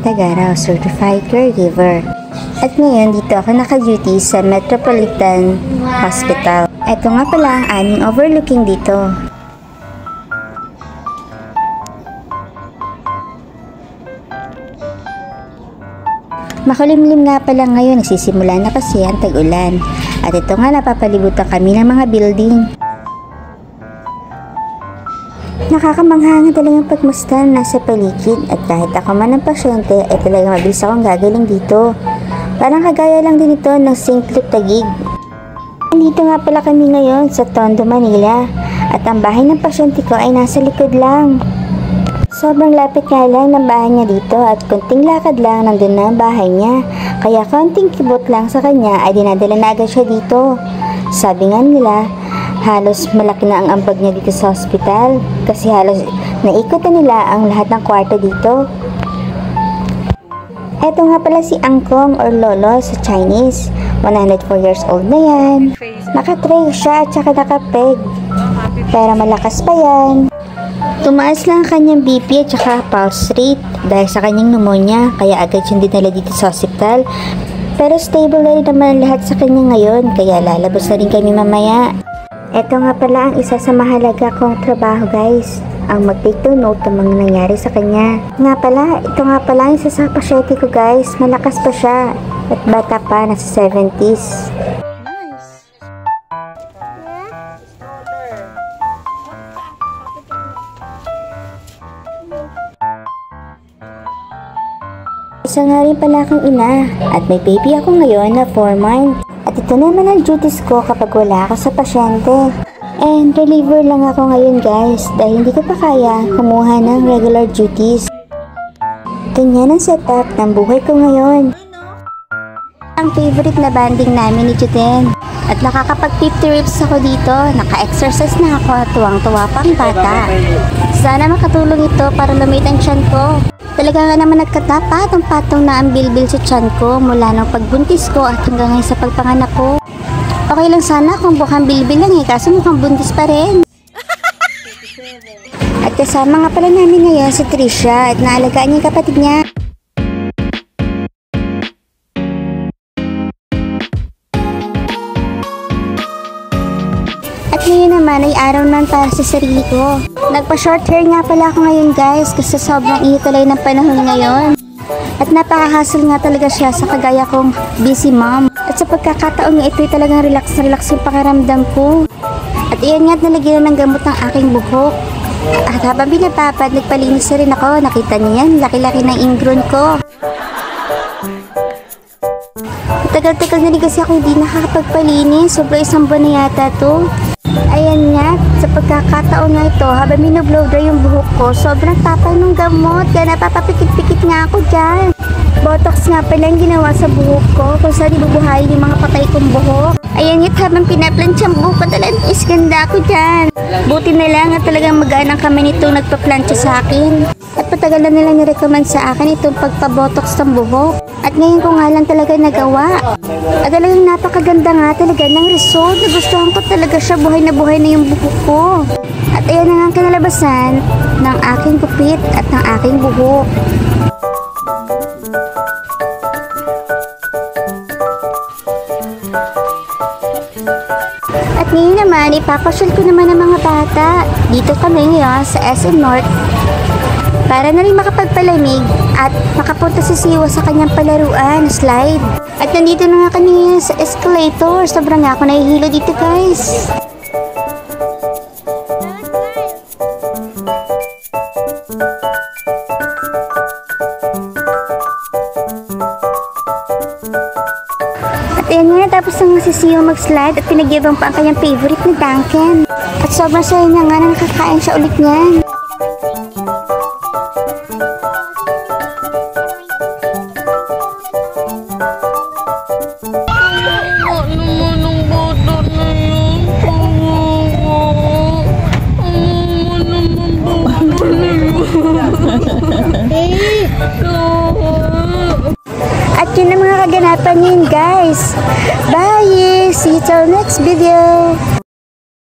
Tagara, Certified Caregiver. At ngayon dito ako naka-duty sa Metropolitan Hospital. Ito nga pala ang aming overlooking dito. Makulimlim nga pala ngayon, nagsisimula na kasi ang tag-ulan. At ito nga napapalibutan kami ng mga building. Nakakamangha nga talagang pagmasdan nasa paligid at kahit ako man ang pasyente ay talagang mabilis akong gagaling dito. Parang kagaya lang din ito ng St. Luke Taguig. Nandito nga pala kami ngayon sa Tondo, Manila at ang bahay ng pasyente ko ay nasa likod lang. Sobrang lapit nga lang ng bahay niya dito at kunting lakad lang nandun na ang bahay niya. Kaya konting kibot lang sa kanya ay dinadala na agad siya dito. Sabi nga nila, halos malaki na ang ambag niya dito sa hospital kasi halos naikot na nila ang lahat ng kwarto dito. Eto nga pala si Angkong or Lolo sa Chinese. 104 years old na yan. Nakatray siya at saka nakapeg. Pero malakas pa yan. Tumaas lang ang kanyang BP at saka pulse rate dahil sa kanyang pneumonia kaya agad siyang dinala dito sa hospital. Pero stable na rin naman lahat sa kanya ngayon kaya lalabas na rin kami mamaya. Ito nga pala ang isa sa mahalaga kong trabaho guys, ang mag-take to note ng mga nangyari sa kanya. Nga pala, ito nga pala ang isa sa pasyente ko guys, malakas pa siya at bata pa, nasa 70s. Isa nga rin pala akong ina at may baby ako ngayon na 4 months. At ito naman ang duties ko kapag wala ako sa pasyente. And reliever lang ako ngayon guys dahil hindi ko pa kaya kumuha ng regular duties. Ganyan ang setup ng buhay ko ngayon. Ang favorite na banding namin ni Juden. At nakakapag 50 reps ako dito. Naka-exercise na ako at tuwang-tuwa pang bata. Sana makatulong ito para lumit ang tiyan ko. Talaga nga naman nagkatapatong-patong na ang bilbil sa tiyan ko mula nung pagbuntis ko at hanggang ngayon sa pagpanganak ko. Okay lang sana kung bukang bilbil lang kaso mukhang buntis pa rin. At kasama nga pala namin ngayon si Trisha at naalagaan niya yung kapatid niya. At ngayon naman ay araw naman para sa sarili ko. Nagpa-short hair nga pala ako ngayon guys kasi sobrang init talaga ng panahon ngayon. At napaka-hassle nga talaga siya sa kagaya kong busy mom. At sa pagkakataon nga ito'y talagang relax yung pakiramdam ko. At iyan nga't nalagyan ng gamot ng aking buhok. At habang binababad, nagpalinis na rin ako. Nakita niyo yan, laki-laki ng ingrown ko. Tagal-tagal na rin kasi ako hindi nakakapagpalinis. Sobrang isang buwan na yata to. Ayan nga, sa pagkakataon nga ito, habang minublow dry yung buhok ko, sobrang tapay ng gamot, kaya napapapikit-pikit nga ako dyan. Botox nga pala yung ginawa sa buhok ko, kung saan ibubuhayin yung mga patay kong buhok. Ayan nga, habang pinaplansya ang buhok ko, talagang ganda ako dyan. Buti na lang at talagang magaan ang kamay nitong nagpaplansya sa akin. At patagal na nilang nirecommend sa akin itong pagpabotox ng buhok. At ngayon ko nga lang talaga nagawa. At talagang napakaganda nga talaga ng result. Nagustuhan ko talaga siya, buhay na yung buhok ko. At ayan na nga ang kinalabasan ng aking kupit at ng aking buhok. At ngayon naman, ipapasyal ko naman ang mga bata. Dito kami ngayon sa SM North para na rin makapagpalamig at makapunta si Siwa sa kanyang palaruan, slide. At nandito na nga kami sa escalator. Sobrang nga ako nahihilo dito guys. At ayan nga, tapos nang si Siwa mag-slide at pinag-ibang pa ang kanyang favorite na Dunkin. At sobrang saya niya nga na nakakain siya ulit niyan. At yun ang mga kaganapan yun guys. Bye! See you till next video!